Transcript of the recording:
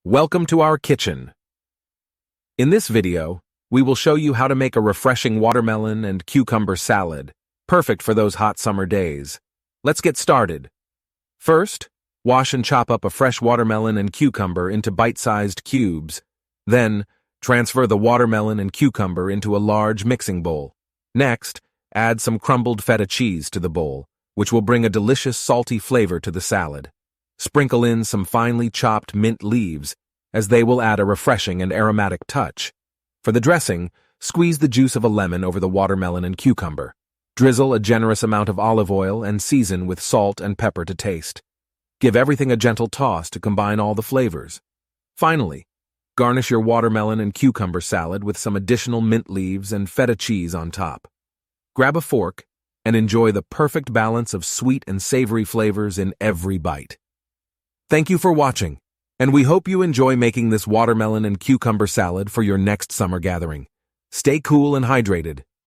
Welcome to our kitchen. In this video, we will show you how to make a refreshing watermelon and cucumber salad, perfect for those hot summer days. Let's get started. First, wash and chop up a fresh watermelon and cucumber into bite-sized cubes. Then, transfer the watermelon and cucumber into a large mixing bowl. Next, add some crumbled feta cheese to the bowl, which will bring a delicious salty flavor to the salad. Sprinkle in some finely chopped mint leaves, as they will add a refreshing and aromatic touch. For the dressing, squeeze the juice of a lemon over the watermelon and cucumber. Drizzle a generous amount of olive oil and season with salt and pepper to taste. Give everything a gentle toss to combine all the flavors. Finally, garnish your watermelon and cucumber salad with some additional mint leaves and feta cheese on top. Grab a fork and enjoy the perfect balance of sweet and savory flavors in every bite. Thank you for watching, and we hope you enjoy making this watermelon and cucumber salad for your next summer gathering. Stay cool and hydrated.